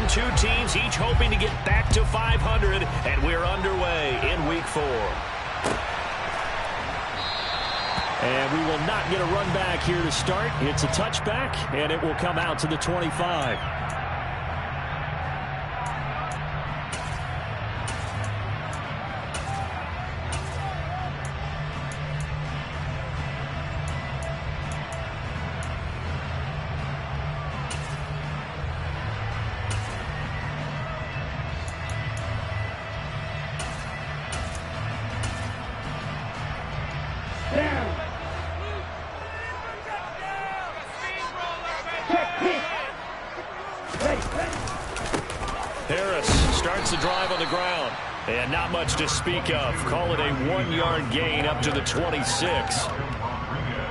Two teams each hoping to get back to 500, and we're underway in Week 4. And we will not get a run back here to start. It's a touchback, and it will come out to the 25. Harris starts the drive on the ground. And not much to speak of. Call it a 1-yard gain up to the 26.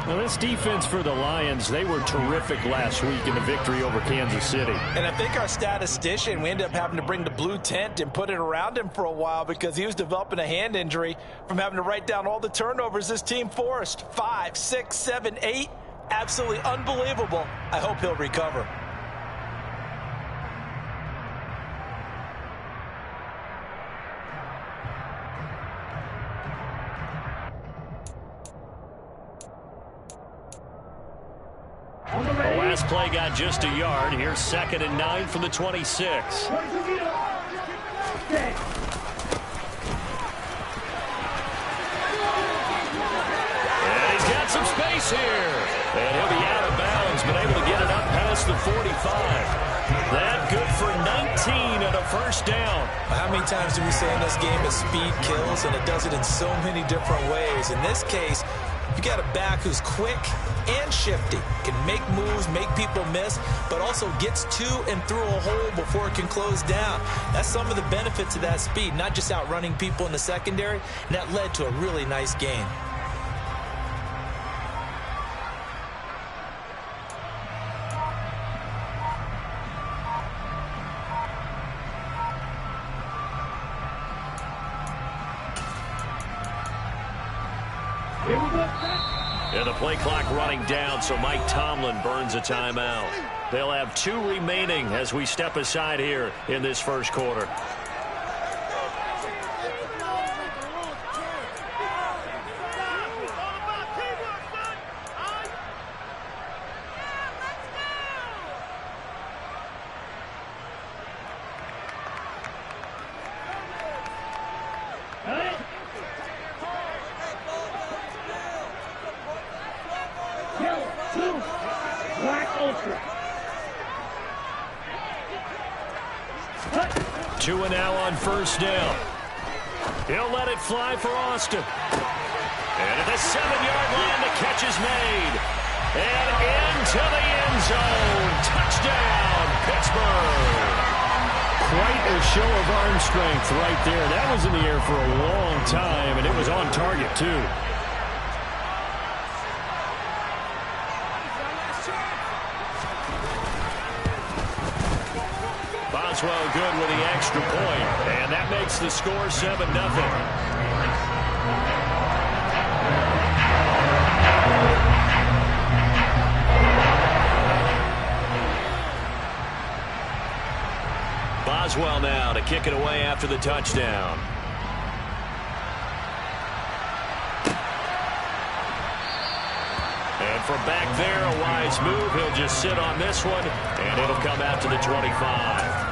Well, this defense for the Lions, they were terrific last week in the victory over Kansas City. And I think our statistician, we ended up having to bring the blue tent and put it around him for a while because he was developing a hand injury from having to write down all the turnovers this team forced. 5, 6, 7, 8. Absolutely unbelievable. I hope he'll recover. The last play got just a yard. Here's 2nd and 9 from the 26. And he's got some space here. And he'll be out of bounds, but able to get it up past the 45. That good for 19 and a first down. How many times do we say in this game that speed kills, and it does it in so many different ways? In this case, you got a back who's quick and shifty, can make moves, make people miss, but also gets to and through a hole before it can close down. That's some of the benefits of that speed, not just outrunning people in the secondary, and that led to a really nice gain. And the play clock running down, so Mike Tomlin burns a timeout. They'll have 2 remaining as we step aside here in this first quarter. Two and now on first down. He'll let it fly for Austin. And at the 7-yard line, the catch is made. And into the end zone. Touchdown, Pittsburgh. Quite a show of arm strength right there. That was in the air for a long time, and it was on target, too. Boswell good with the extra point, and that makes the score 7-0. Boswell now to kick it away after the touchdown. And from back there, a wise move. He'll just sit on this one, and it'll come out to the 25.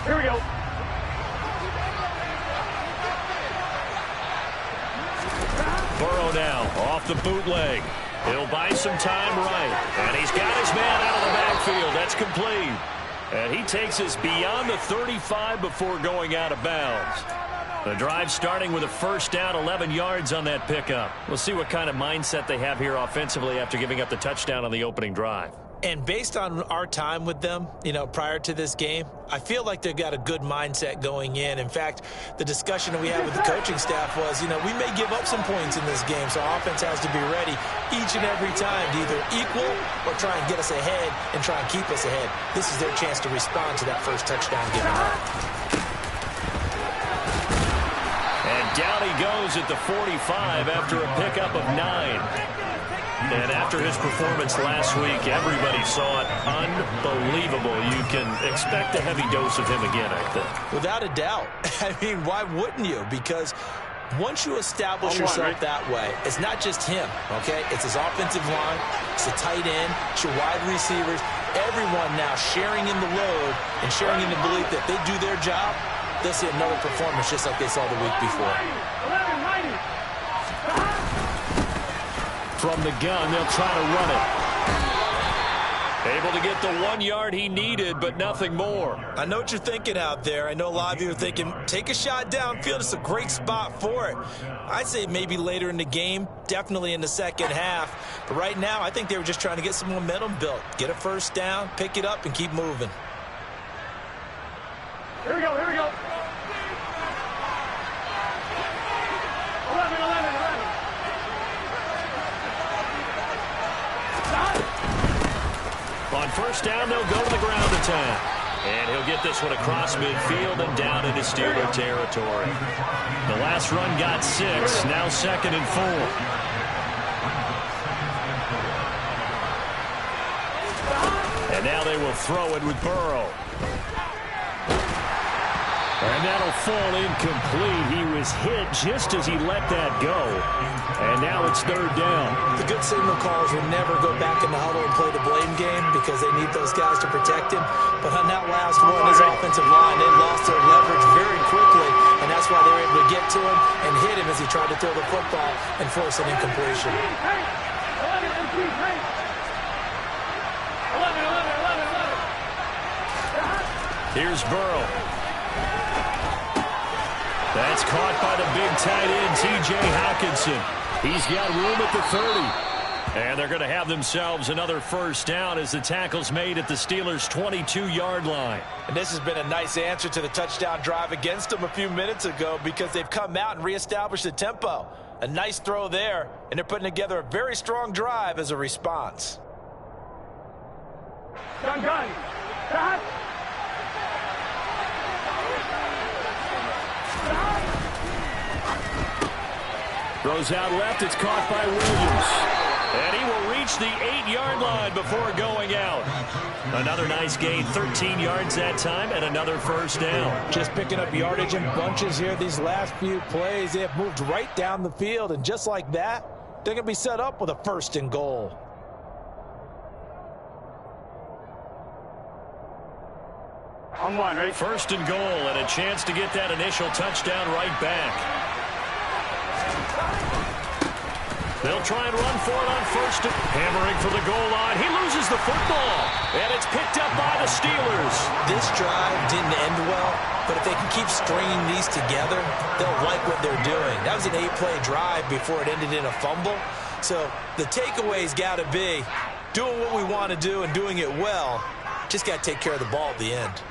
Here we go. Burrow now off the bootleg. He'll buy some time right. And he's got his man out of the backfield. That's complete. And he takes us beyond the 35 before going out of bounds. The drive starting with a first down, 11 yards on that pickup. We'll see what kind of mindset they have here offensively after giving up the touchdown on the opening drive. And based on our time with them, prior to this game, I feel like they've got a good mindset going in. In fact, the discussion that we had with the coaching staff was, we may give up some points in this game, so our offense has to be ready each and every time to either equal or try and get us ahead and try and keep us ahead. This is their chance to respond to that first touchdown given up. And down he goes at the 45 after a pickup of 9. And after his performance last week, everybody saw it unbelievable. You can expect a heavy dose of him again, I think. Without a doubt. I mean, why wouldn't you? Because once you establish yourself that way, it's not just him, okay? It's his offensive line, it's the tight end, it's your wide receivers, everyone now sharing in the load and sharing in the belief that they do their job, they'll see another performance just like they saw the week before. From the gun, they'll try to run it. Able to get the 1 yard he needed, but nothing more. I know what you're thinking out there. I know a lot of you are thinking, take a shot downfield. It's a great spot for it. I'd say maybe later in the game, definitely in the second half. But right now, I think they were just trying to get some momentum built. Get a first down, pick it up, and keep moving. Here we go, here we go. 11. On first down, they'll go to the ground attack. And he'll get this one across midfield and down into Steeler territory. The last run got 6, now 2nd and 4. And now they will throw it with Burrow. And that'll fall incomplete. He was hit just as he let that go. And now it's 3rd down. The good signal callers will never go back in the huddle and play the blame game because they need those guys to protect him. But on that last one, his offensive line, they lost their leverage very quickly. And that's why they were able to get to him and hit him as he tried to throw the football and force an incompletion. 11. Here's Burrow. That's caught by the big tight end, T.J. Hockenson. He's got room at the 30. And they're going to have themselves another first down as the tackle's made at the Steelers' 22-yard line. And this has been a nice answer to the touchdown drive against them a few minutes ago because they've come out and reestablished the tempo. A nice throw there, and they're putting together a very strong drive as a response. Gun. Stop. Throws out left. It's caught by Williams. And he will reach the 8-yard line before going out. Another nice gain, 13 yards that time, and another first down. Just picking up yardage in bunches here these last few plays. They have moved right down the field, and just like that, they're going to be set up with a 1st and goal. On 1, ready? 1st and goal, and a chance to get that initial touchdown right back. They'll try and run for it on 1st. Hammering for the goal line. He loses the football, and it's picked up by the Steelers. This drive didn't end well, but if they can keep stringing these together, they'll like what they're doing. That was an 8-play drive before it ended in a fumble. So the takeaway's got to be doing what we want to do and doing it well. Just got to take care of the ball at the end.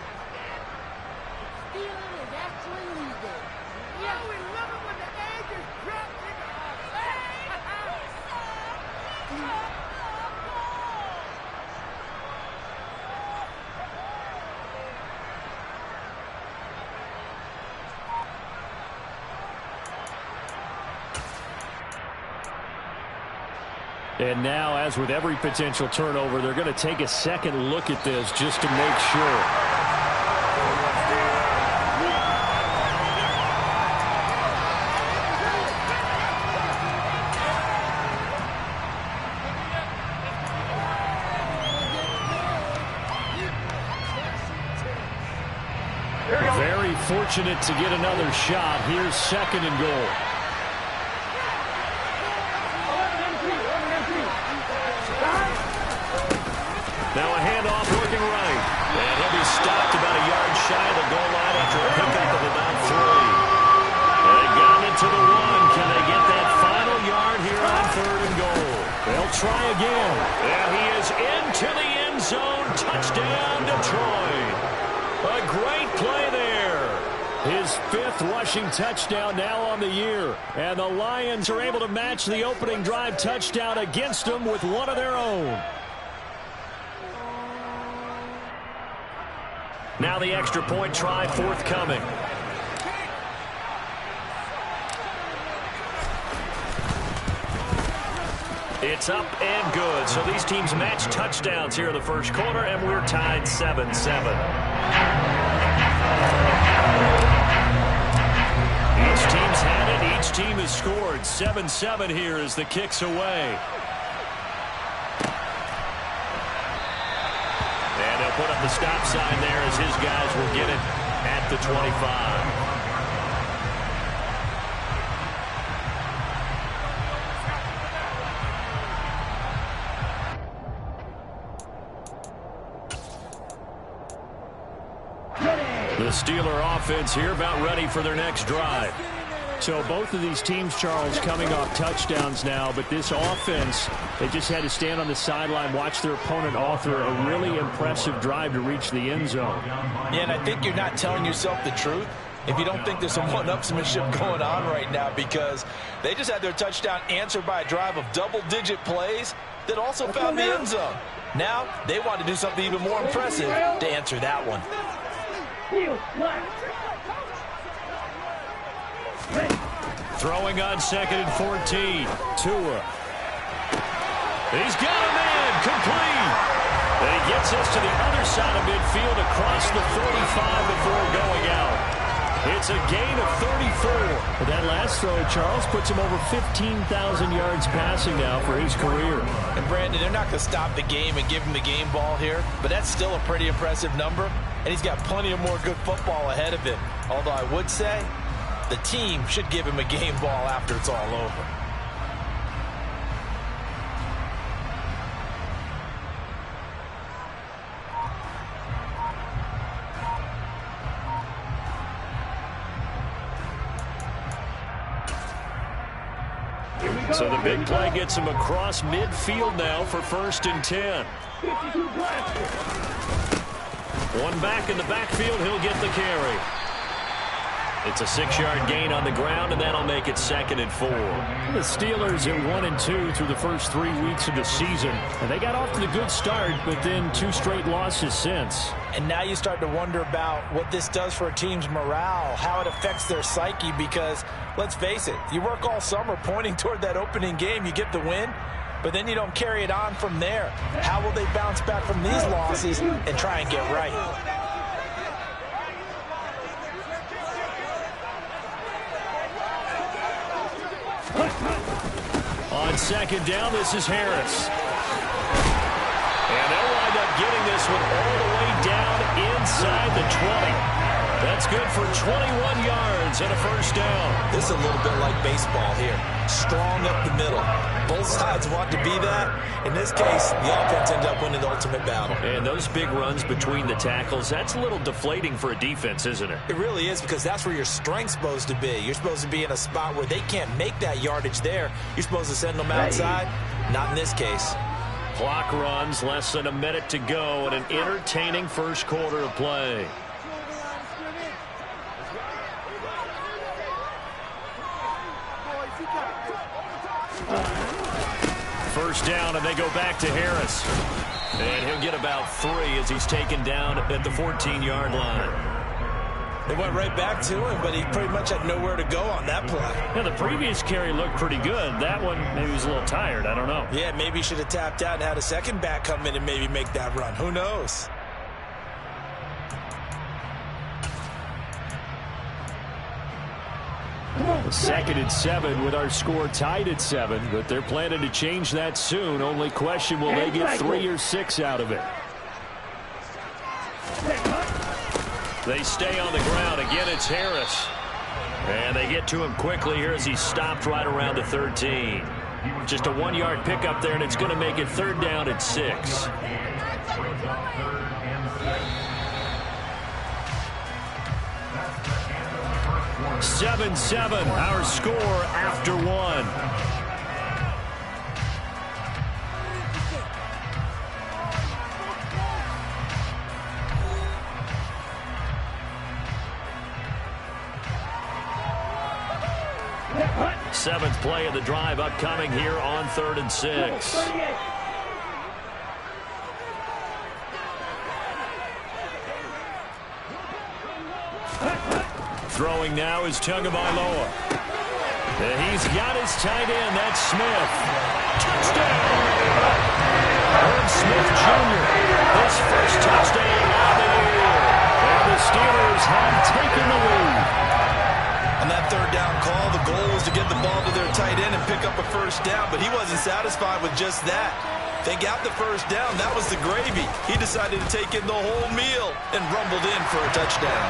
And now, as with every potential turnover, they're going to take a second look at this just to make sure. Very fortunate to get another shot. Here's 2nd and goal. Now a handoff working right. And he'll be stopped about a yard shy of the goal line after a pickup of about 3. They got into the 1. Can they get that final yard here on 3rd and goal? They'll try again. And he is into the end Touchdown, Detroit. A great play there. His 5th rushing touchdown now on the year. And the Lions are able to match the opening drive touchdown against them with one of their own. Now the extra point try forthcoming. It's up and good. So these teams match touchdowns here in the first quarter, and we're tied 7-7. Each team's had it. Each team has scored. 7-7 here as the kick's away. And they'll put up the stop sign there as his guys will get it at the 25. The Steeler offense here about ready for their next drive. So both of these teams, Charles, coming off touchdowns now, but this offense, they just had to stand on the sideline, watch their opponent author a really impressive drive to reach the end zone. Yeah, and I think you're not telling yourself the truth if you don't think there's some one-upsmanship going on right now, because they just had their touchdown answered by a drive of double-digit plays that also found the end zone. Now they want to do something even more impressive to answer that one. Throwing on 2nd and 14. Tua. He's got a man complete. And he gets us to the other side of midfield across the 45 before going out. It's a gain of 34. But that last throw, Charles, puts him over 15,000 yards passing now for his career. And Brandon, they're not going to stop the game and give him the game ball here, but that's still a pretty impressive number, and he's got plenty of more good football ahead of him. Although I would say the team should give him a game ball after it's all over. So the big play gets him across midfield now for 1st and 10. One back in the backfield, he'll get the carry. It's a 6-yard gain on the ground, and that'll make it 2nd and 4. The Steelers at 1-2 through the first 3 weeks of the season. And they got off to the good start, but then 2 straight losses since. And now you start to wonder about what this does for a team's morale, how it affects their psyche, because let's face it, you work all summer pointing toward that opening game, you get the win, but then you don't carry it on from there. How will they bounce back from these losses and try and get right? On 2nd down, this is Harris. And they'll wind up getting this one all the way down inside the 20. That's good for 21 yards and a 1st down. This is a little bit like baseball here. Strong up the middle. Both sides want to be that. In this case, the offense ended up winning the ultimate battle. And those big runs between the tackles, that's a little deflating for a defense, isn't it? It really is, because that's where your strength's supposed to be. You're supposed to be in a spot where they can't make that yardage there. You're supposed to send them outside. Not in this case. Clock runs, less than a minute to go, and an entertaining first quarter of play. First down, and they go back to Harris. And he'll get about 3 as he's taken down at the 14-yard line. They went right back to him, but he pretty much had nowhere to go on that play. Yeah, the previous carry looked pretty good. That one, maybe he was a little tired. I don't know. Yeah, maybe he should have tapped out and had a second back come in and maybe make that run. Who knows? Second and 7 with our score tied at 7, but they're planning to change that soon. Only question, will they get 3 or 6 out of it? They stay on the ground. Again, it's Harris. And they get to him quickly here as he stopped right around the 13. Just a 1-yard pickup there, and it's going to make it 3rd down at 6. (7-7) our score after 1. 7th play of the drive upcoming here on 3rd and 6. Throwing now is Tagovailoa. And he's got his tight end. That's Smith. Touchdown! Herb Smith Jr. His first touchdown of the year. And the Steelers have taken the lead. On that 3rd down call, the goal was to get the ball to their tight end and pick up a 1st down, but he wasn't satisfied with just that. They got the 1st down. That was the gravy. He decided to take in the whole meal and rumbled in for a touchdown.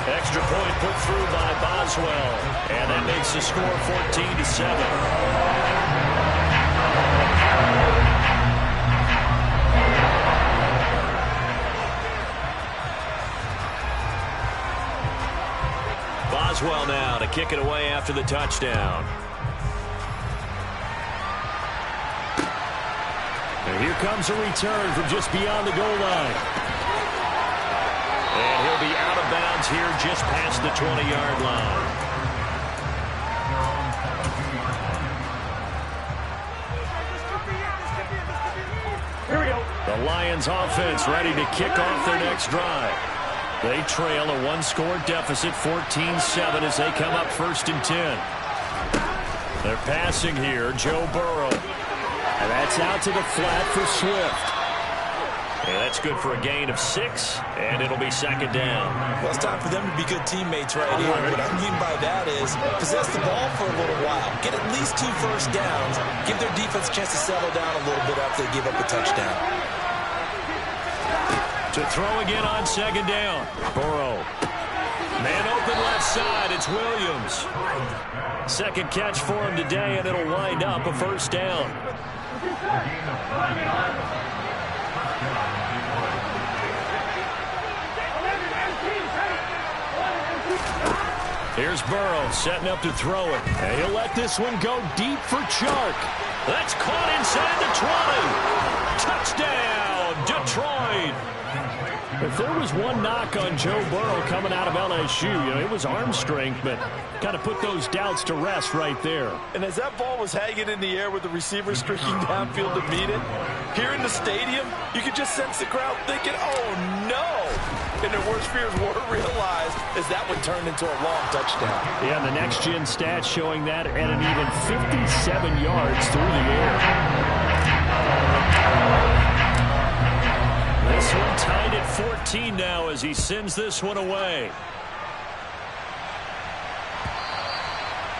Extra point put through by Boswell, and that makes the score 14-7. Boswell now to kick it away after the touchdown. And here comes a return from just beyond the goal line. And he'll be out of bounds here just past the 20-yard line. Here we go. The Lions offense ready to kick off their next drive. They trail a 1-score deficit, 14-7, as they come up 1st and 10. They're passing here, Joe Burrow. And that's out to the flat for Swift. And that's good for a gain of 6, and it'll be 2nd down. Well, it's time for them to be good teammates right here. What I mean by that is possess the ball for a little while. Get at least 2 1st downs. Give their defense a chance to settle down a little bit after they give up a touchdown. To throw again on 2nd down. Burrow. Man open left side. It's Williams. 2nd catch for him today, and it'll wind up a 1st down. Here's Burrow setting up to throw it. And he'll let this one go deep for Chark. That's caught inside the 20. Touchdown, Detroit. If there was one knock on Joe Burrow coming out of LSU, it was arm strength, but kind of put those doubts to rest right there. And as that ball was hanging in the air with the receiver streaking downfield to meet it, here in the stadium, you could just sense the crowd thinking, oh, no. And their worst fears were realized as that one turned into a long touchdown. Yeah, the next-gen stats showing that at an even 57 yards through the air. This one tied at 14 now as he sends this one away.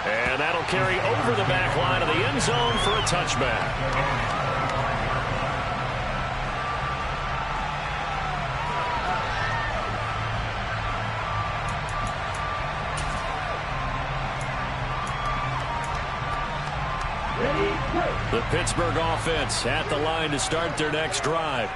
And that'll carry over the back line of the end zone for a touchback. The Pittsburgh offense at the line to start their next drive.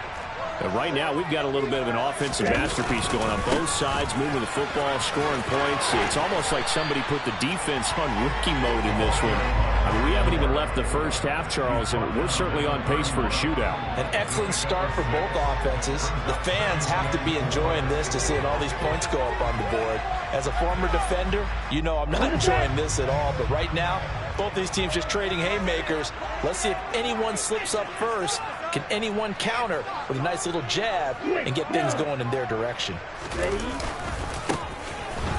Right now, we've got a little bit of an offensive masterpiece going on both sides, moving the football, scoring points. It's almost like somebody put the defense on rookie mode in this one. I mean, we haven't even left the first half, Charles, and we're certainly on pace for a shootout. An excellent start for both offenses. The fans have to be enjoying this to seeing all these points go up on the board. As a former defender, you know I'm not enjoying this at all, but right now, both these teams just trading haymakers. Let's see if anyone slips up first. Can anyone counter with a nice little jab and get things going in their direction?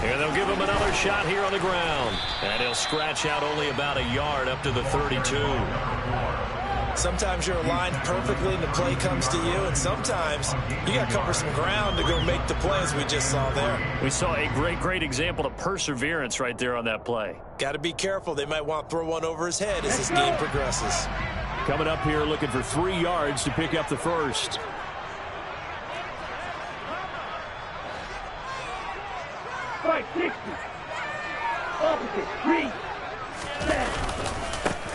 And they'll give him another shot here on the ground. And he'll scratch out only about a yard up to the 32. Sometimes you're aligned perfectly and the play comes to you, and sometimes you got to cover some ground to go make the play, as we just saw there. We saw a great example of perseverance right there on that play. Got to be careful. They might want to throw one over his head as this game progresses. Coming up here looking for 3 yards to pick up the first. Right, 60. Opposite, 3.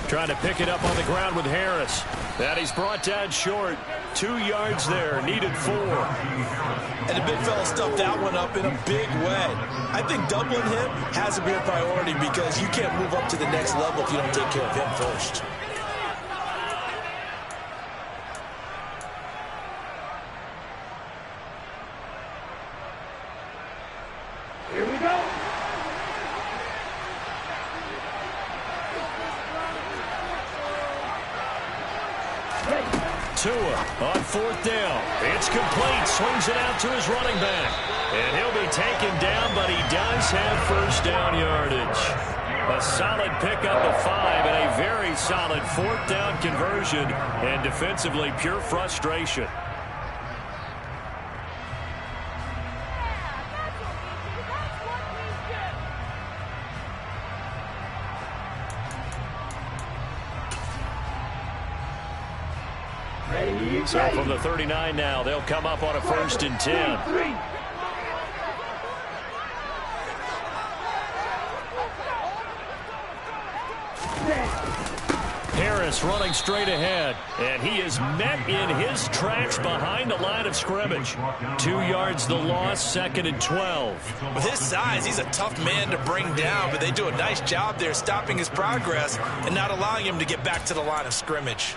Trying to pick it up on the ground with Harris. That he's brought down short. 2 yards there, needed 4. And the big fella stuffed that one up in a big way. I think doubling him has to be a priority because you can't move up to the next level if you don't take care of him first. Here we go. Tua on 4th down. It's complete. Swings it out to his running back. And he'll be taken down, but he does have first down yardage. A solid pickup of 5 and a very solid 4th down conversion. And defensively, pure frustration. So from the 39 now, they'll come up on a 1st and 10. Harris running straight ahead, and he is met in his tracks behind the line of scrimmage. 2 yards the loss, 2nd and 12. With his size, he's a tough man to bring down, but they do a nice job there stopping his progress and not allowing him to get back to the line of scrimmage.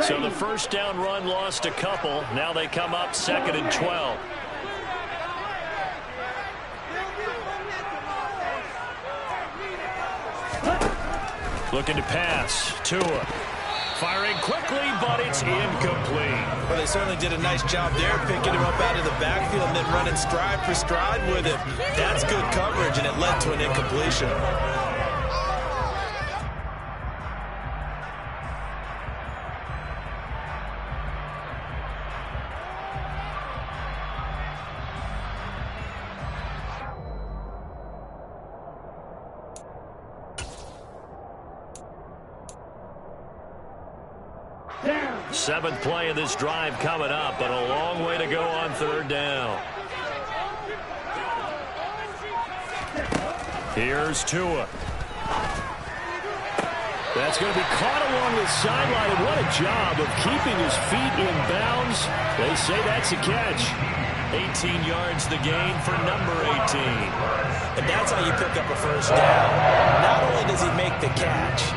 So the first down run lost a couple. Now they come up 2nd and 12. Looking to pass. Tua firing quickly, but it's incomplete. Well, they certainly did a nice job there, picking him up out of the backfield and then running stride for stride with him. That's good coverage, and it led to an incompletion. Seventh play of this drive coming up, but a long way to go on 3rd down. Here's Tua. That's going to be caught along the sideline, and what a job of keeping his feet in bounds. They say that's a catch. 18 yards the gain for number 18. And that's how you pick up a first down. Not only does he make the catch,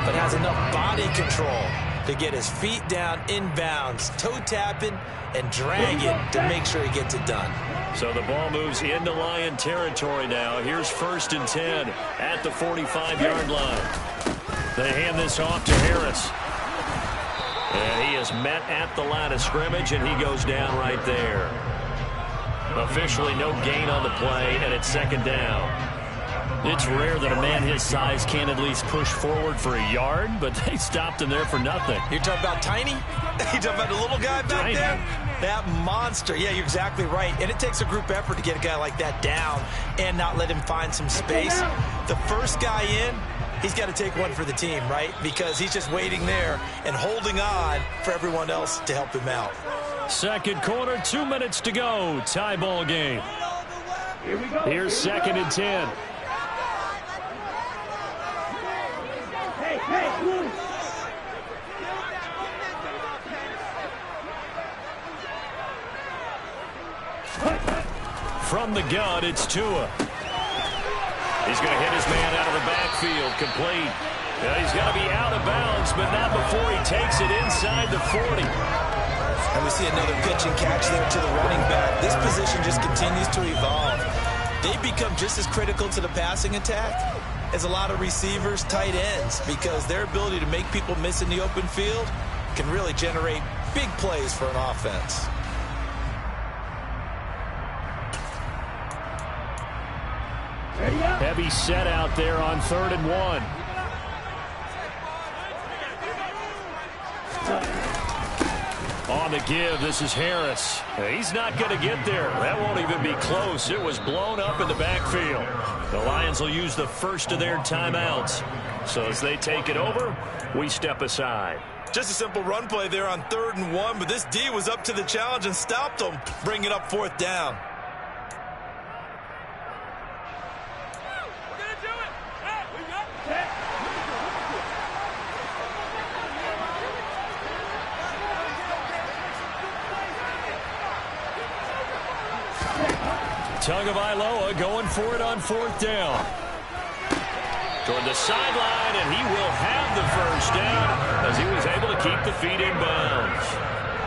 but has enough body control to get his feet down in bounds, toe tapping and dragging to make sure he gets it done. So the ball moves into Lion territory now. Here's 1st and 10 at the 45-yard line. They hand this off to Harris. And he is met at the line of scrimmage, and he goes down right there. Officially no gain on the play, and it's 2nd down. It's rare that a man his size can't at least push forward for a yard, but they stopped him there for nothing. You're talking about Tiny? You're talking about the little guy back there? That monster. Yeah, you're exactly right. And it takes a group effort to get a guy like that down and not let him find some space. The first guy in, he's got to take one for the team, right? Because he's just waiting there and holding on for everyone else to help him out. Second quarter, 2 minutes to go. Tie ball game. Here's 2nd and 10. From the gun, it's Tua. He's going to hit his man out of the backfield, complete. He's got to be out of bounds, but not before he takes it inside the 40. And we see another pitch and catch there to the running back. This position just continues to evolve. They become just as critical to the passing attack as a lot of receivers, tight ends, because their ability to make people miss in the open field can really generate big plays for an offense. Heavy set out there on 3rd and 1. On the give, this is Harris. He's not going to get there. That won't even be close. It was blown up in the backfield. The Lions will use the first of their timeouts. So as they take it over, we step aside. Just a simple run play there on 3rd and 1, but this D was up to the challenge and stopped them, bringing up 4th down. Tagovailoa going for it on 4th down. Toward the sideline, and he will have the first down as he was able to keep the feet in bounds.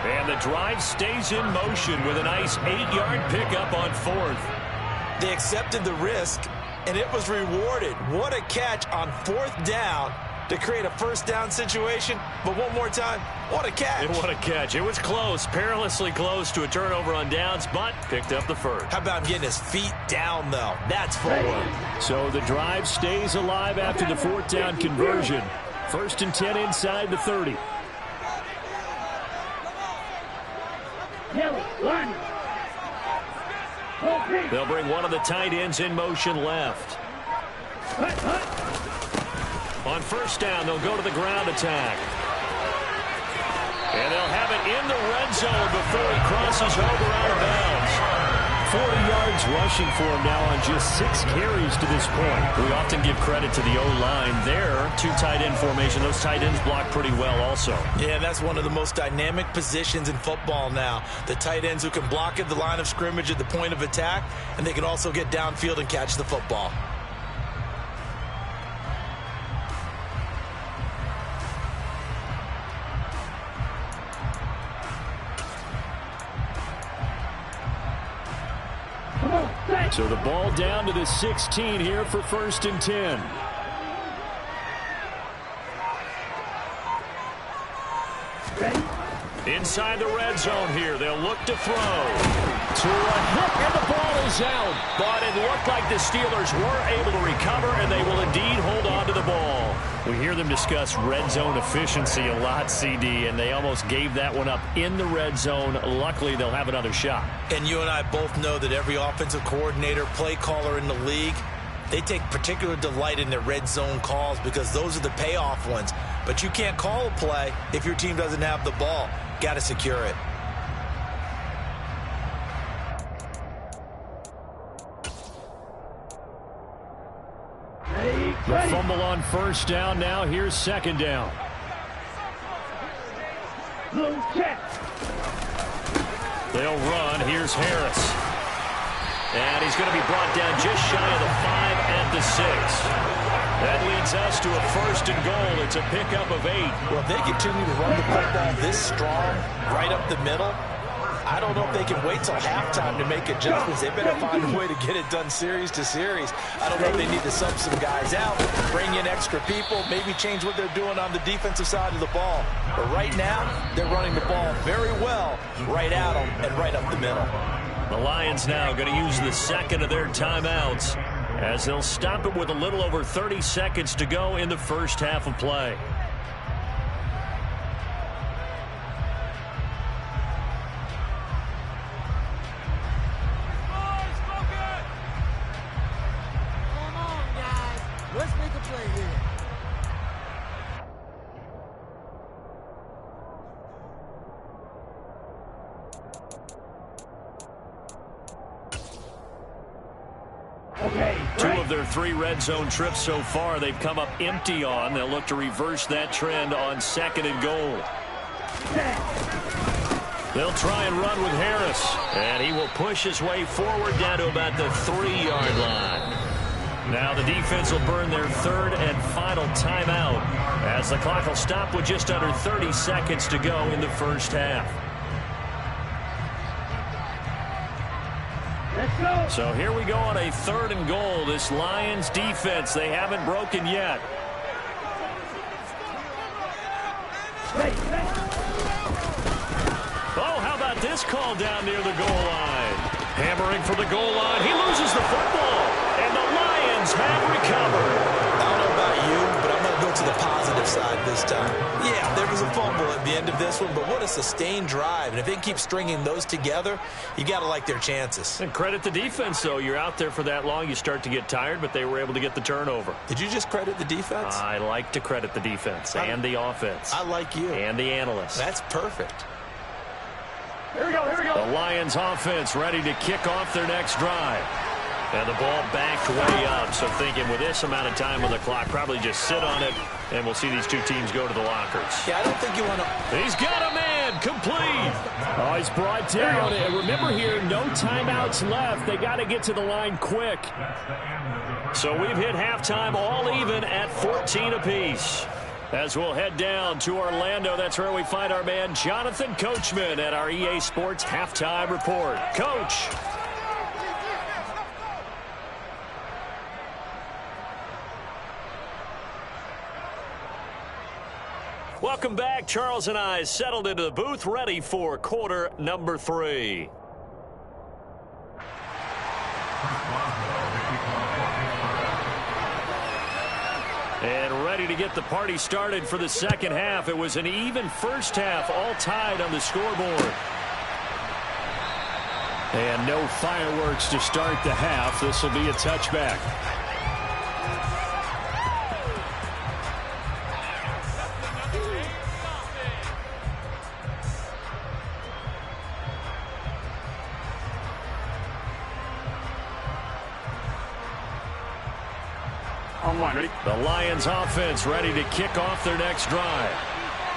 And the drive stays in motion with a nice 8-yard pickup on 4th. They accepted the risk, and it was rewarded. What a catch on 4th down to create a first down situation. But one more time, what a catch. What a catch. It was close, perilously close to a turnover on downs, but picked up the first. How about getting his feet down, though? That's forward. So the drive stays alive after the fourth down conversion. 1st and 10 inside the 30. They'll bring one of the tight ends in motion left. On 1st down, they'll go to the ground attack. And they'll have it in the red zone before he crosses over out of bounds. 40 yards rushing for him now on just 6 carries to this point. We often give credit to the O-line there. 2 tight end formation. Those tight ends block pretty well also. Yeah, that's one of the most dynamic positions in football now. The tight ends who can block at the line of scrimmage at the point of attack, and they can also get downfield and catch the football. So the ball down to the 16 here for 1st and 10. Inside the red zone here, they'll look to throw. To a hit, and the ball is out. But it looked like the Steelers were able to recover, and they will indeed hold on to the ball. We hear them discuss red zone efficiency a lot, CD, and they almost gave that one up in the red zone. Luckily, they'll have another shot. And you and I both know that every offensive coordinator, play caller in the league, they take particular delight in their red zone calls because those are the payoff ones. But you can't call a play if your team doesn't have the ball. Got to secure it. The fumble on 1st down now. Here's 2nd down. They'll run. Here's Harris. And he's going to be brought down just shy of the 5 at the 6. That leads us to a 1st and goal. It's a pickup of 8. Well, if they continue to run the football this strong, right up the middle, I don't know if they can wait till halftime to make adjustments. They better find a way to get it done series to series. I don't know if they need to sub some guys out, bring in extra people, maybe change what they're doing on the defensive side of the ball. But right now, they're running the ball very well, right at them and right up the middle. The Lions now going to use the 2nd of their timeouts as they'll stop it with a little over 30 seconds to go in the first half of play. Let's make a play here. Okay. 2 of their 3 red zone trips so far they've come up empty on. They'll look to reverse that trend on 2nd and goal. They'll try and run with Harris. And he will push his way forward down to about the 3-yard line. Now the defense will burn their 3rd and final timeout as the clock will stop with just under 30 seconds to go in the first half. Let's go. So here we go on a 3rd and goal. This Lions defense, they haven't broken yet. Oh, how about this call down near the goal line? Hammering for the goal line. He loses the football. And the Lions have recovered. I don't know about you, but I'm going to go to the positive side this time. Yeah, there was a fumble at the end of this one, but what a sustained drive. And if they keep stringing those together, you got to like their chances. And credit the defense, though. You're out there for that long, you start to get tired, but they were able to get the turnover. Did you just credit the defense? I like to credit the defense and the offense. I like you. And the analysts. That's perfect. Here we go, here we go. The Lions offense ready to kick off their next drive. And the ball backed way up. So thinking with this amount of time on the clock, probably just sit on it, and we'll see these 2 teams go to the lockers. Yeah, I don't think you want to... He's got a man. Complete. Oh, he's brought down. And remember here, no timeouts left. They got to get to the line quick. So we've hit halftime all even at 14 apiece. As we'll head down to Orlando, that's where we find our man Jonathan Coachman at our EA Sports Halftime Report. Coach. Welcome back. Charles and I settled into the booth, ready for quarter number 3. And ready to get the party started for the second half. It was an even first half, all tied on the scoreboard. And no fireworks to start the half. This will be a touchback. The Lions offense ready to kick off their next drive.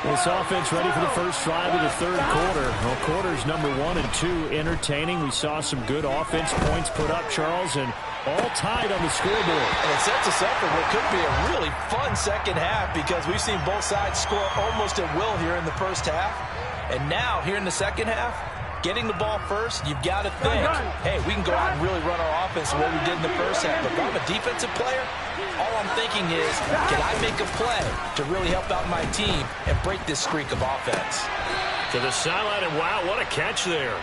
This offense ready for the first drive of the third quarter. Well, quarters number 1 and 2 entertaining. We saw some good offense points put up, Charles, and all tied on the scoreboard. And it sets us up for what could be a really fun second half because we've seen both sides score almost at will here in the first half. And now, here in the second half, getting the ball first, you've got to think, hey, we can go out and really run our offense the way we did in the first half. But if I'm a defensive player, all I'm thinking is, can I make a play to really help out my team and break this streak of offense? To the sideline, and wow, what a catch there.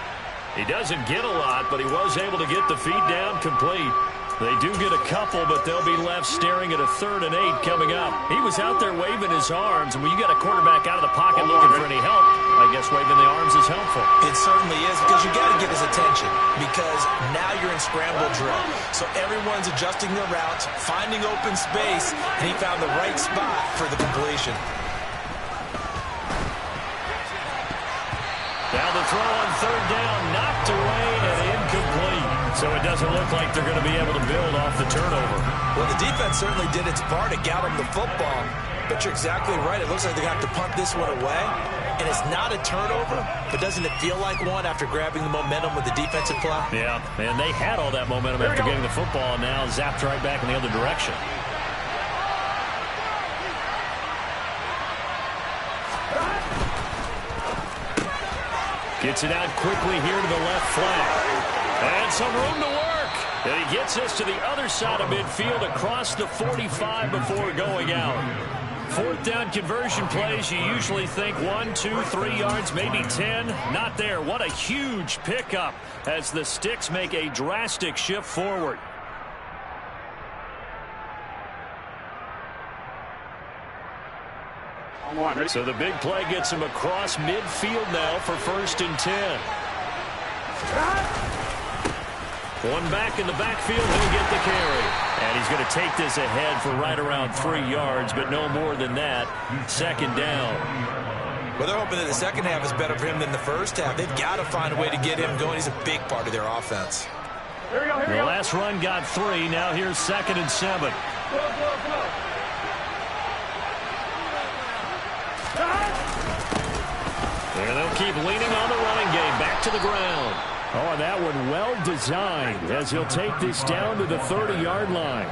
He doesn't get a lot, but he was able to get the feed down complete. They do get a couple, but they'll be left staring at a 3rd and 8 coming up. He was out there waving his arms, and when you got a quarterback out of the pocket looking for any help, I guess waving the arms is helpful. It certainly is, because you got to get his attention, because now you're in scramble drill. So everyone's adjusting their routes, finding open space, and he found the right spot for the completion. Now the throw on 3rd down, knocked away and incomplete. So it doesn't look like they're going to be able to build off the turnover. Well, the defense certainly did its part. It got them the football. But you're exactly right. It looks like they're going to have to punt this one away. And it's not a turnover, but doesn't it feel like one after grabbing the momentum with the defensive play? Yeah, and they had all that momentum after getting the football, and now zapped right back in the other direction. Gets it out quickly here to the left flank. And some room to work. And he gets us to the other side of midfield across the 45 before going out. 4th down conversion plays, you usually think 1, 2, 3 yards, maybe 10. Not there. What a huge pickup as the Sticks make a drastic shift forward. So the big play gets him across midfield now for 1st and 10. One back in the backfield, he'll get the carry. And he's going to take this ahead for right around 3 yards, but no more than that. 2nd down. Well, they're hoping that the second half is better for him than the first half. They've got to find a way to get him going. He's a big part of their offense. The last run got 3. Now here's 2nd and 7. And they'll keep leaning on the running game. Back to the ground. Oh, and that one well designed as he'll take this down to the 30-yard line.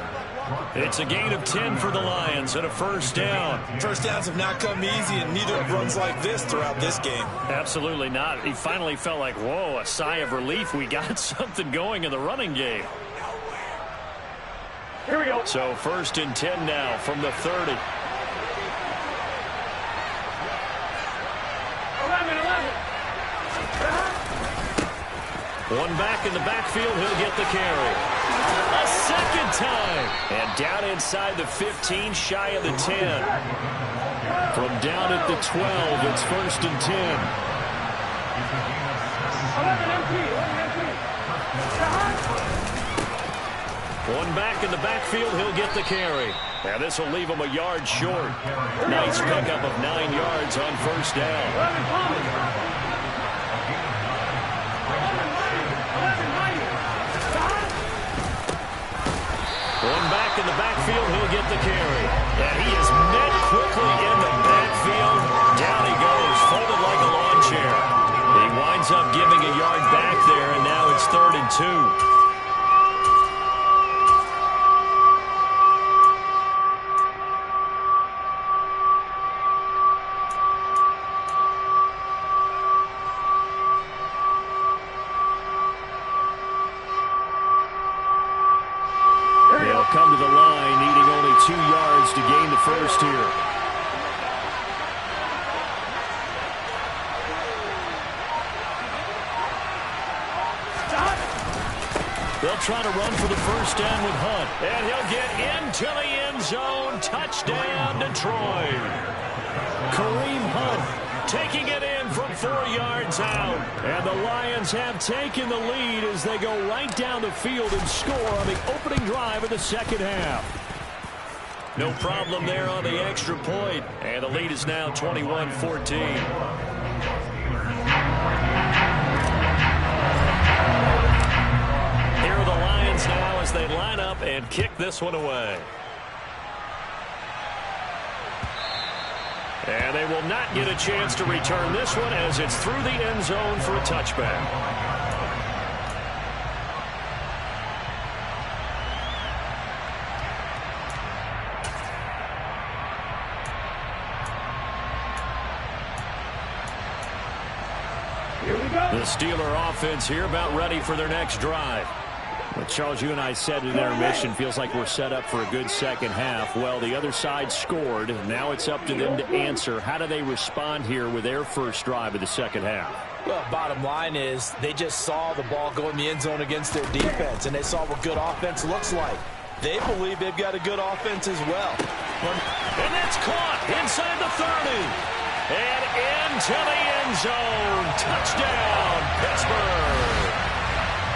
It's a gain of 10 for the Lions and a 1st down. First downs have not come easy, and neither have runs like this throughout this game. Absolutely not. He finally felt like, whoa, a sigh of relief. We got something going in the running game. Here we go. So 1st and 10 now from the 30. 11. One back in the backfield, he'll get the carry. A 2nd time. And down inside the 15, shy of the 10. From down at the 12, it's 1st and 10. 11 One back in the backfield, he'll get the carry. Now this will leave him a yard short. Nice pickup of 9 yards on 1st down. One back in the backfield, he'll get the carry. And he is met quickly in the backfield. Down he goes, folded like a lawn chair. He winds up giving a yard back there, and now it's 3rd and 2. Come to the line, needing only 2 yards to gain the 1st here. They'll try to run for the first down with Hunt. And he'll get into the end zone. Touchdown, Detroit. Kareem Hunt taking it in from 4 yards out. And the Lions have taken the lead as they go right down the field and score on the opening drive of the second half. No problem there on the extra point. And the lead is now 21-14. Here are the Lions now as they line up and kick this one away. And they will not get a chance to return this one as it's through the end zone for a touchback. The Steeler offense here about ready for their next drive. Well, Charles, you and I said in intermission, feels like we're set up for a good second half. Well, the other side scored. Now it's up to them to answer. How do they respond here with their first drive of the second half? Well, bottom line is they just saw the ball go in the end zone against their defense, and they saw what good offense looks like. They believe they've got a good offense as well. And that's caught inside the 30. And into the end zone. Touchdown, Pittsburgh.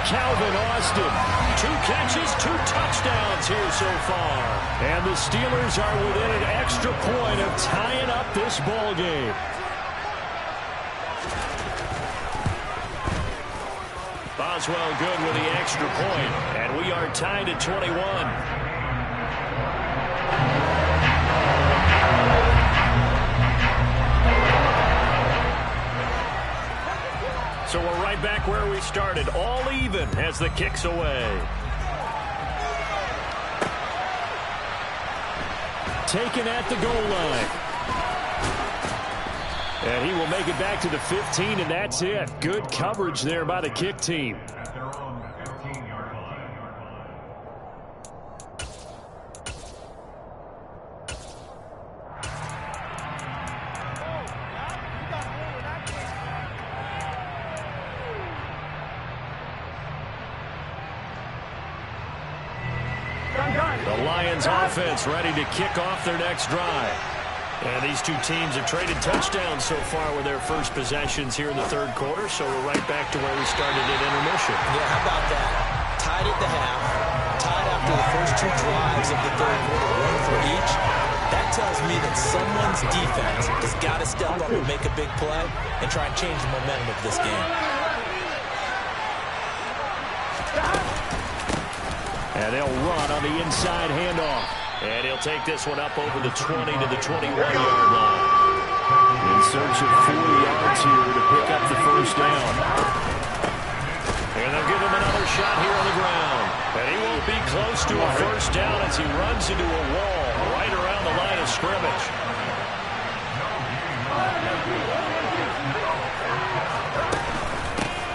Calvin Austin, 2 catches, 2 touchdowns here so far. And the Steelers are within an extra point of tying up this ball game. Boswell good with the extra point. And we are tied at 21. So we're right back where we started, all even as the kick's away. Taken at the goal line. And he will make it back to the 15, and that's it. Good coverage there by the kick team. The Lions offense ready to kick off their next drive. And these two teams have traded touchdowns so far with their first possessions here in the third quarter, so we're right back to where we started at intermission. Yeah, how about that? Tied at the half, tied after the first 2 drives of the third quarter, 1 for each. That tells me that someone's defense has got to step up and make a big play and try and change the momentum of this game. And they'll run on the inside handoff. And he'll take this one up over the 20 to the 21-yard line. In search of 4 yards here to pick up the first down. And they'll give him another shot here on the ground. And he won't be close to a first down as he runs into a wall right around the line of scrimmage.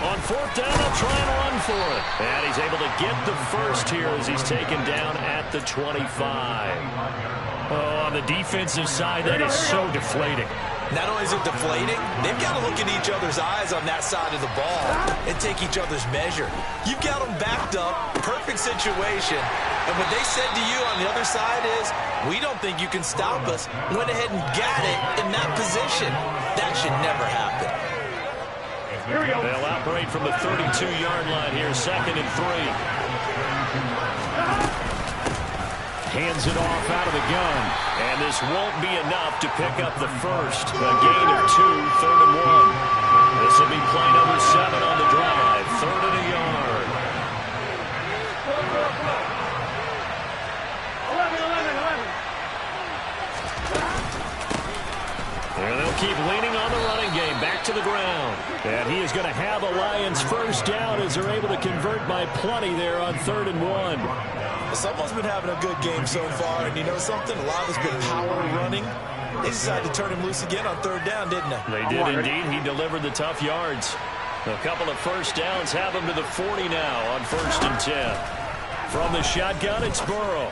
On 4th down, they'll try and run for it. And he's able to get the first here as he's taken down at the 25. Oh, on the defensive side, that is so deflating. Not only is it deflating, they've got to look in each other's eyes on that side of the ball and take each other's measure. You've got them backed up, perfect situation, and what they said to you on the other side is, we don't think you can stop us. Went ahead and got it in that position. That should never happen. They'll operate from the 32-yard line here, 2nd and 3. Hands it off out of the gun. And this won't be enough to pick up the first. A gain of 2, 3rd and 1. This will be play number 7 on the drive. 3rd and a yard. 11. And they'll keep leaning on the running game. Back to the ground. And he is going to have the Lions first down as they're able to convert by plenty there on 3rd and 1. Someone's been having a good game so far, and you know something? A lot of it's been power running. They decided to turn him loose again on 3rd down, didn't they? They did indeed. He delivered the tough yards. A couple of first downs have him to the 40 now on 1st and 10. From the shotgun, it's Burrow.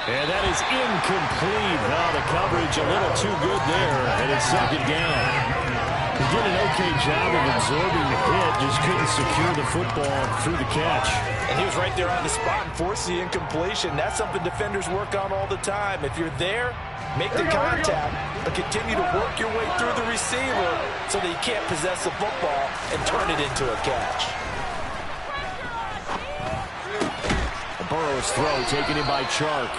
And that is incomplete. Now the coverage a little too good there, and it's 2nd down. He did an okay job of absorbing the hit, just couldn't secure the football through the catch. And he was right there on the spot and forced the incompletion. That's something defenders work on all the time. If you're there, make the contact, but continue to work your way through the receiver so that you can't possess the football and turn it into a catch. Burrow's throw taken in by Chark.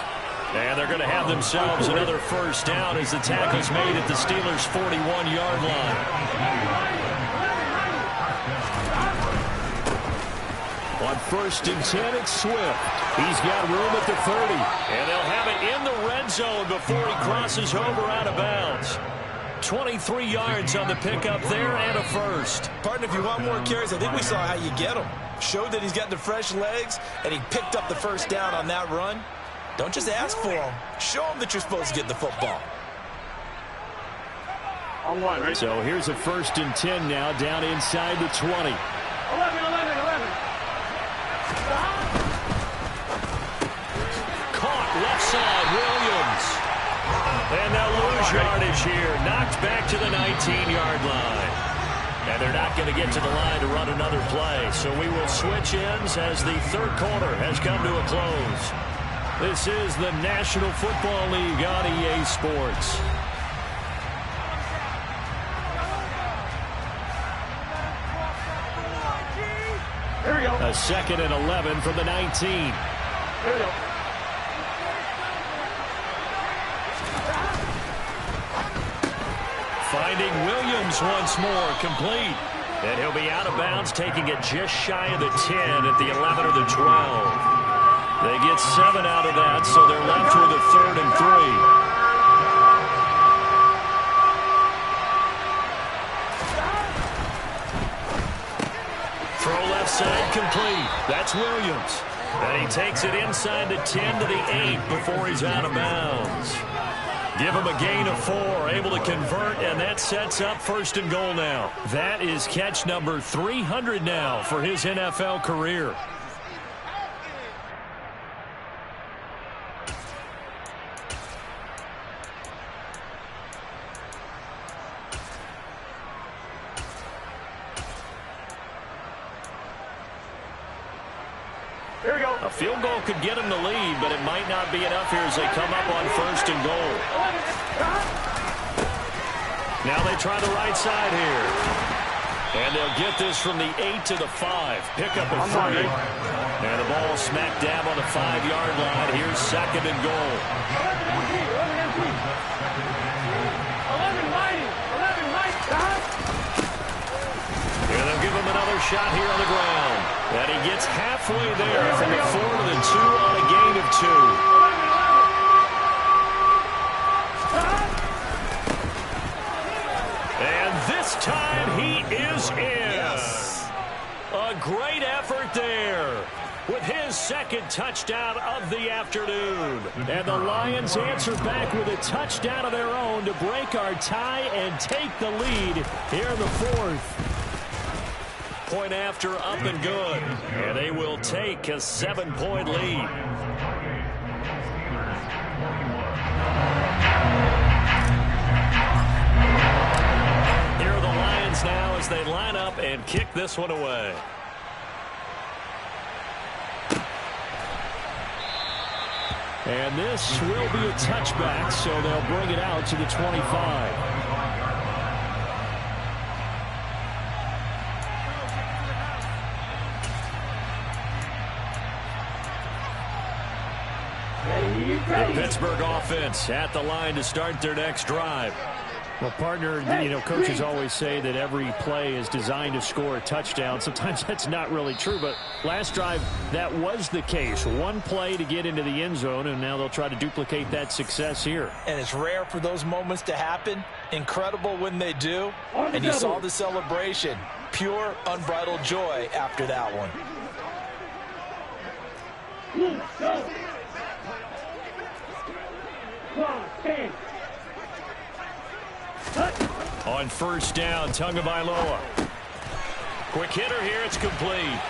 And they're going to have themselves another first down as the tackle's made at the Steelers' 41-yard line. On 1st and 10, it's Swift. He's got room at the 30. And they'll have it in the red zone before he crosses over out of bounds. 23 yards on the pickup there and a first. Partner, if you want more carries, I think we saw how you get them. Showed that he's got the fresh legs, and he picked up the first down on that run. Don't just ask for them. Show them that you're supposed to get the football. So here's a 1st and 10 now down inside the 20. 11. Caught left side, Williams. And they'll lose yardage here. Knocked back to the 19-yard line. And they're not going to get to the line to run another play. So we will switch ends as the third quarter has come to a close. This is the National Football League on EA Sports. Here we go. A 2nd and 11 from the 19. Here we go. Finding Williams once more, complete. And he'll be out of bounds, taking it just shy of the 10 at the 11 or the 12. They get 7 out of that, so they're left with a 3rd and 3. Throw left side, complete. That's Williams. And he takes it inside the 10 to the 8 before he's out of bounds. Give him a gain of 4, able to convert, and that sets up 1st and goal now. That is catch number 300 now for his NFL career. Here we go. A field goal could get him the lead, but it might not be enough here as they come up on 1st and goal. Now they try the right side here. And they'll get this from the 8 to the 5. Pickup of 3. And the ball smack dab on the 5-yard line. Here's 2nd and goal. 11, And they'll give him another shot here on the ground. And he gets halfway there from the 4 to the 2 on a gain of 2. And this time he is in. Yes. A great effort there with his 2nd touchdown of the afternoon. And the Lions answer back with a touchdown of their own to break our tie and take the lead here in the 4th. Point after, up and good. And they will take a 7-point lead. Here are the Lions now as they line up and kick this one away. And this will be a touchback, so they'll bring it out to the 25. The Pittsburgh offense at the line to start their next drive. Well, partner, coaches always say that every play is designed to score a touchdown. Sometimes that's not really true, but last drive, that was the case. One play to get into the end zone, and now they'll try to duplicate that success here. And it's rare for those moments to happen. Incredible when they do. And you saw the celebration. Pure, unbridled joy after that one. On 1st down, Tagovailoa. Quick hitter here, it's complete.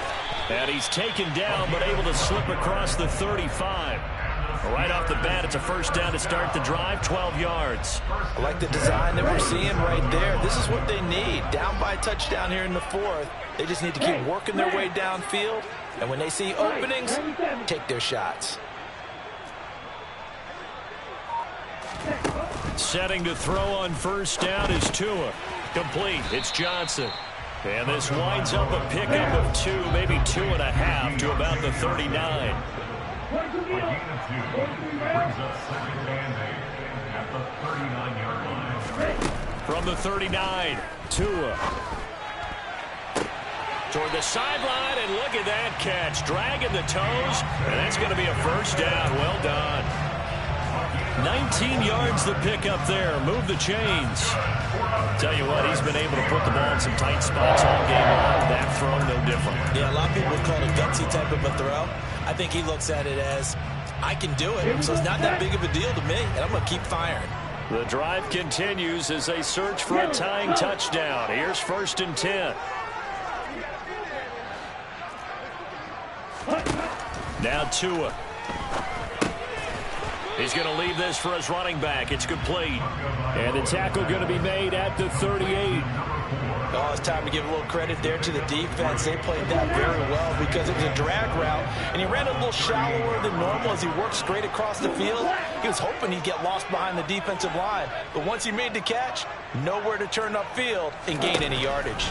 And he's taken down, but able to slip across the 35. Right off the bat, it's a first down to start the drive, 12 yards. I like the design that we're seeing right there. This is what they need. Down by a touchdown here in the fourth. They just need to keep working their way downfield. And when they see openings, take their shots. Setting to throw on first down is Tua. Complete. It's Johnson. And this winds up a pickup of 2, maybe 2.5 to about the 39. From the 39, Tua. Toward the sideline, and look at that catch. Dragging the toes, and that's going to be a first down. Well done. 19 yards the pickup there. Move the chains. Tell you what, he's been able to put the ball in some tight spots all game long. That throw, no different. Yeah, a lot of people would call it a gutsy type of a throw. I think he looks at it as, I can do it, so it's not that big of a deal to me, and I'm going to keep firing. The drive continues as they search for a tying touchdown. Here's 1st and 10. Now Tua. He's going to leave this for his running back. It's complete. And the tackle going to be made at the 38. Oh, it's time to give a little credit there to the defense. They played that very well because it was a drag route, and he ran a little shallower than normal as he worked straight across the field. He was hoping he'd get lost behind the defensive line, but once he made the catch, nowhere to turn upfield and gain any yardage.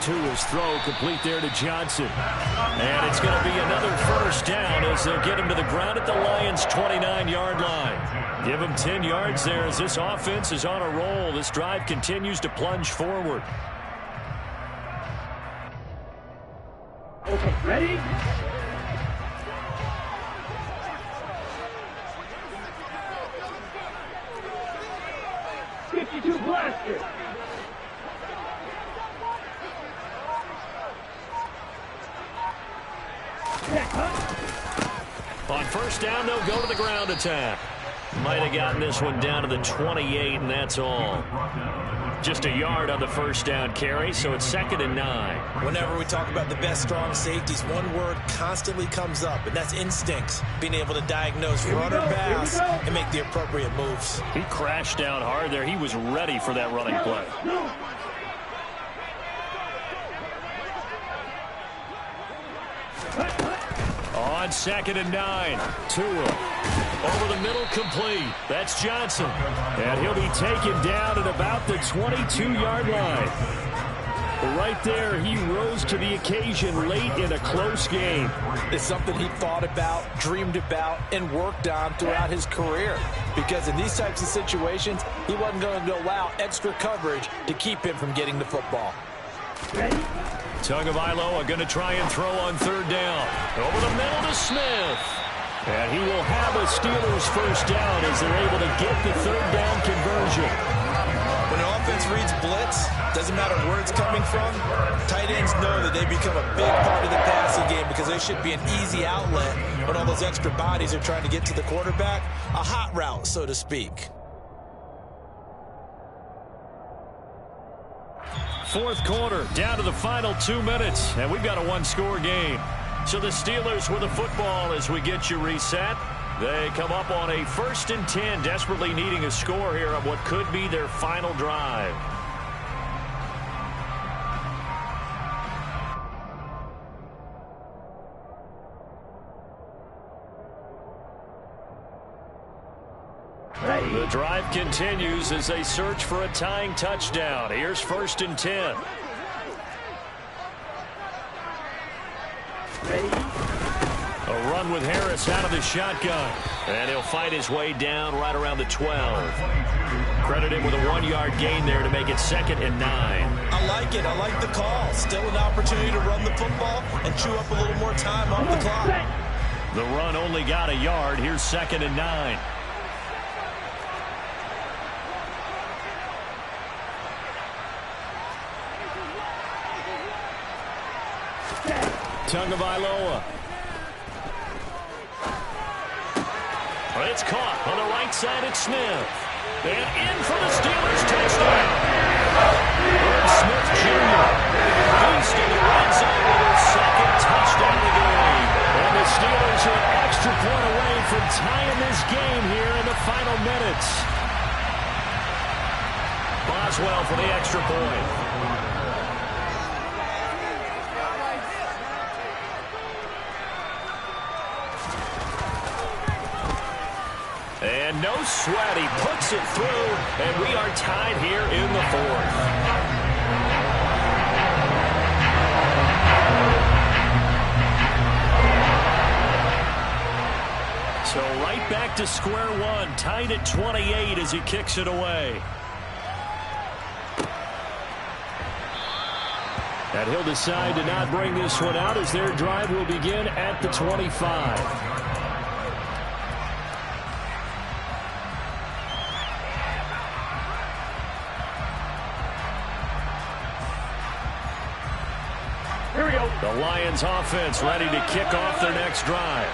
Tua's throw complete there to Johnson. And it's going to be another first down as they'll get him to the ground at the Lions' 29-yard line. Give him 10 yards there as this offense is on a roll. This drive continues to plunge forward. Okay, ready? $52 blaster. On first down, they'll go to the ground attack. Might have gotten this one down to the 28, and that's all. Just a yard on the first down carry, so it's 2nd and 9. Whenever we talk about the best strong safeties, one word constantly comes up, and that's instincts. Being able to diagnose run or pass and make the appropriate moves. He crashed down hard there. He was ready for that running play. On 2nd and 9, Tua over the middle, complete. That's Johnson, and he'll be taken down at about the 22-yard line. Right there, he rose to the occasion late in a close game. It's something he thought about, dreamed about, and worked on throughout his career. Because in these types of situations, he wasn't going to allow extra coverage to keep him from getting the football. Tagovailoa going to try and throw on 3rd down. Over the middle to Smith. And he will have a Steelers first down as they're able to get the 3rd down conversion. When an offense reads blitz, doesn't matter where it's coming from, tight ends know that they become a big part of the passing game because they should be an easy outlet when all those extra bodies are trying to get to the quarterback. A hot route, so to speak. 4th quarter, down to the final 2 minutes, and we've got a one-score game. So the Steelers with the football as we get you reset. They come up on a 1st and 10, desperately needing a score here on what could be their final drive. The drive continues as they search for a tying touchdown. Here's 1st and 10. A run with Harris out of the shotgun. And he'll fight his way down right around the 12. Credit him with a 1-yard gain there to make it 2nd and 9. I like it. I like the call. Still an opportunity to run the football and chew up a little more time off the clock. The run only got a yard. Here's 2nd and 9. Tagovailoa. It's caught on the right side at Smith. And in for the Steelers touchdown. Irv Smith Jr. Beast in the red zone with his 2nd touchdown of the game. And the draws well for the extra point. And no sweat, he puts it through, and we are tied here in the fourth. So right back to square one, tied at 28 as he kicks it away. And he'll decide to not bring this one out as their drive will begin at the 25. Here we go. The Lions offense ready to kick off their next drive.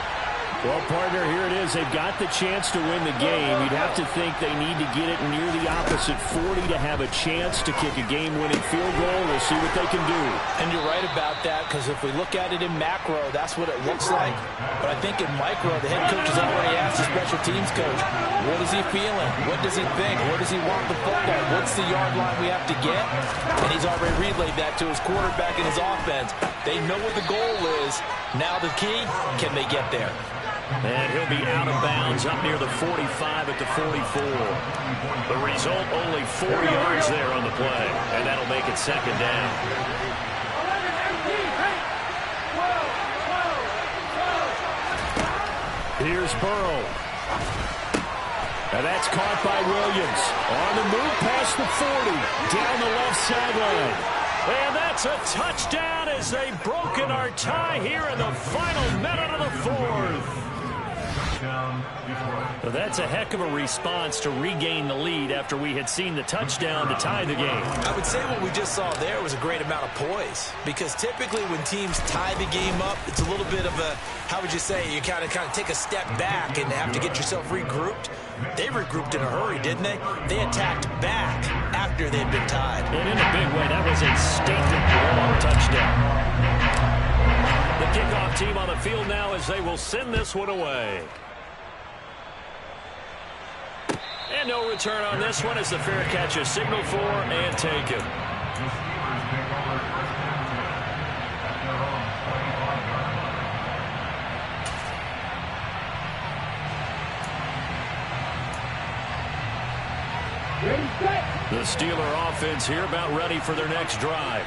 Well, partner, here it is. They've got the chance to win the game. You'd have to think they need to get it near the opposite 40 to have a chance to kick a game-winning field goal. We'll see what they can do. And you're right about that, because if we look at it in macro, that's what it looks like. But I think in micro, the head coach has already asked the special teams coach, what is he feeling? What does he think? Where does he want the football? What's the yard line we have to get? And he's already relayed that to his quarterback and his offense. They know what the goal is. Now the key, can they get there? And he'll be out of bounds up near the 45 at the 44. The result, only 4 yards there on the play. And that'll make it second down. Here's Burrow. And that's caught by Williams. On the move past the 40. Down the left sideline. And that's a touchdown as they've broken our tie here in the final minute of the fourth. So that's a heck of a response to regain the lead after we had seen the touchdown to tie the game. I would say what we just saw there was a great amount of poise, because typically when teams tie the game up, it's a little bit of a, how would you say, you kind of take a step back and have to get yourself regrouped. They regrouped in a hurry, didn't they? They attacked back after they'd been tied. And in a big way, that was a statement long touchdown. The kickoff team on the field now as they will send this one away. And no return on this one as the fair catch is signaled for and taken. The Steeler offense here about ready for their next drive.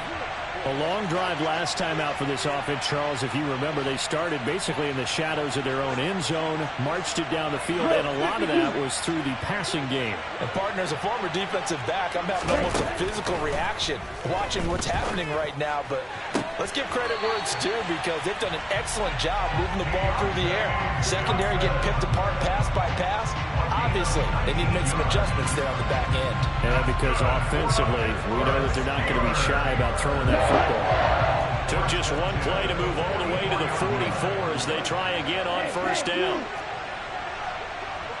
A long drive last time out for this offense, Charles. If you remember, they started basically in the shadows of their own end zone, marched it down the field, and a lot of that was through the passing game. And partner, as a former defensive back, I'm having almost a physical reaction watching what's happening right now. But let's give credit where it's due, because they've done an excellent job moving the ball through the air. Secondary getting picked apart pass by pass. Obviously, they need to make some adjustments there on the back end. Yeah, because offensively, we know that they're not going to be shy about throwing that football. Took just one play to move all the way to the 44 as they try again on first down.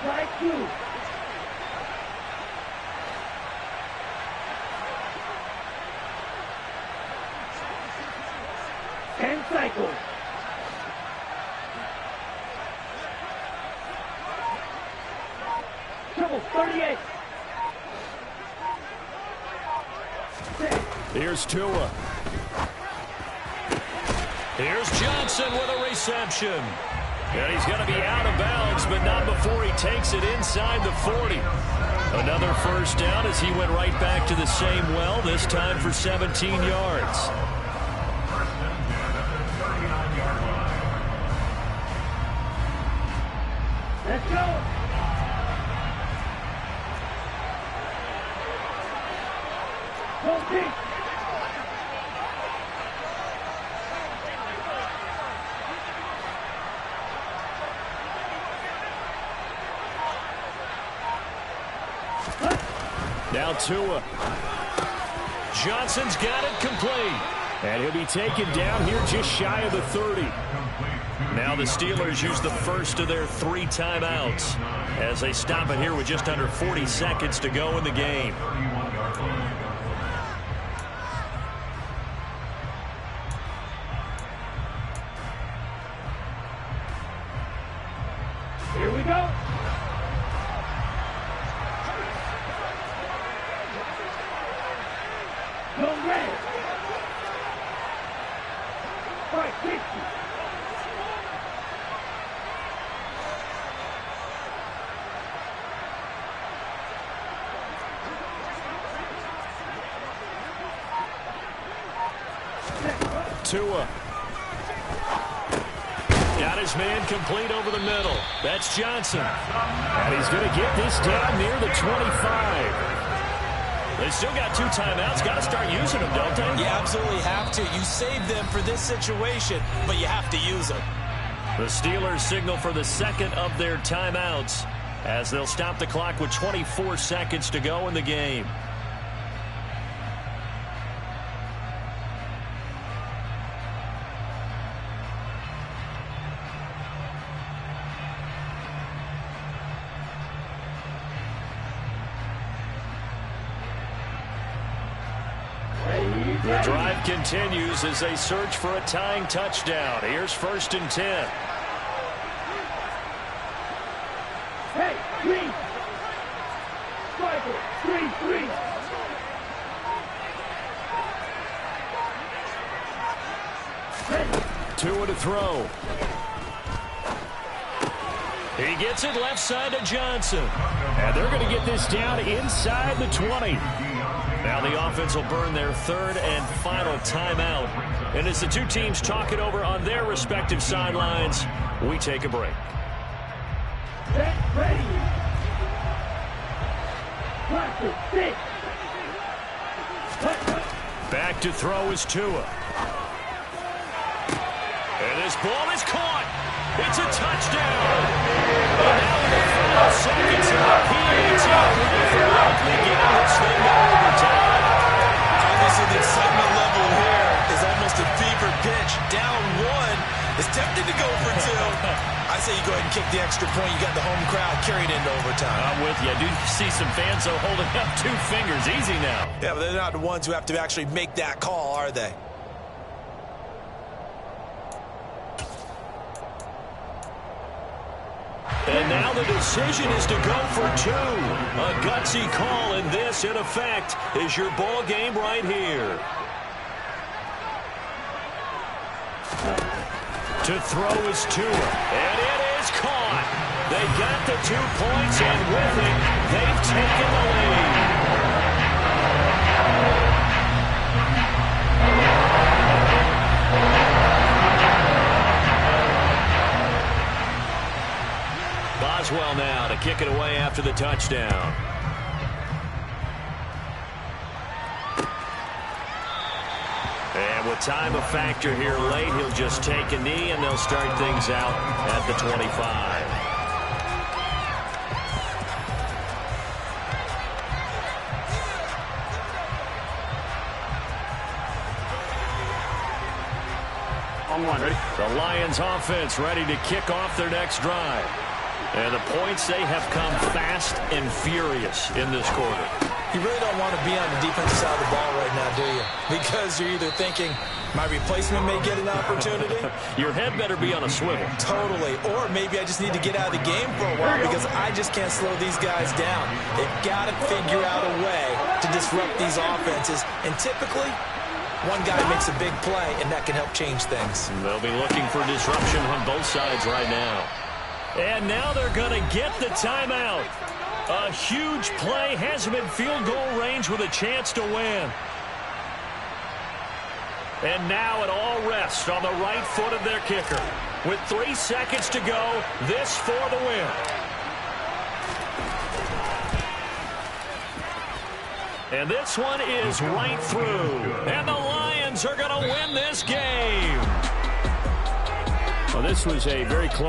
Strike two. And cycle. Triple 38. Here's Tua. Here's Johnson with a reception. And he's going to be out of bounds, but not before he takes it inside the 40. Another first down as he went right back to the same well, this time for 17 yards. Let's go. Now Tua. Johnson's got it complete. And he'll be taken down here just shy of the 30. Now the Steelers use the first of their 3 timeouts as they stop it here with just under 40 seconds to go in the game. Here we go. Tua. Got his man complete over the middle. That's Johnson. And he's going to get this down near the 25. They still got 2 timeouts. Got to start using them, don't they? You absolutely have to. You save them for this situation, but you have to use them. The Steelers signal for the second of their timeouts as they'll stop the clock with 24 seconds to go in the game. The drive continues as they search for a tying touchdown. Here's 1st and 10. Hey, green. Striker, green. Tua to throw. He gets it left side to Johnson. And they're going to get this down inside the 20. Now the offense will burn their 3rd and final timeout. And as the 2 teams talk it over on their respective sidelines, we take a break. Set, ready. Practice, 6. Back to throw is Tua. And this ball is caught. It's a touchdown. And now in the final seconds of the PAT, likely getting this thing to overtime. Obviously, the excitement level here is almost a fever pitch. Down 1 is tempted to go for 2. I say you go ahead and kick the extra point. You got the home crowd carried into overtime. I'm with you. I do see some fans, though, holding up 2 fingers. Easy now. Yeah, but they're not the ones who have to actually make that call, are they? And now the decision is to go for 2. A gutsy call, and this, in effect, is your ball game right here. To throw is Tua, and it is caught. They got the 2 points, and with it, they've taken the lead. Boswell now to kick it away after the touchdown. And with time a factor here late, he'll just take a knee, and they'll start things out at the 25. On 1, ready? The Lions offense ready to kick off their next drive. And the points, they have come fast and furious in this quarter. You really don't want to be on the defensive side of the ball right now, do you? Because you're either thinking, my replacement may get an opportunity. Your head better be on a swivel. Totally. Or maybe I just need to get out of the game for a while because I just can't slow these guys down. They've got to figure out a way to disrupt these offenses. And typically, one guy makes a big play, and that can help change things. They'll be looking for disruption on both sides right now. And now they're going to get the timeout. A huge play has them in field goal range with a chance to win. And now it all rests on the right foot of their kicker. With 3 seconds to go, this for the win. And this one is right through. And the Lions are going to win this game. Well, this was a very close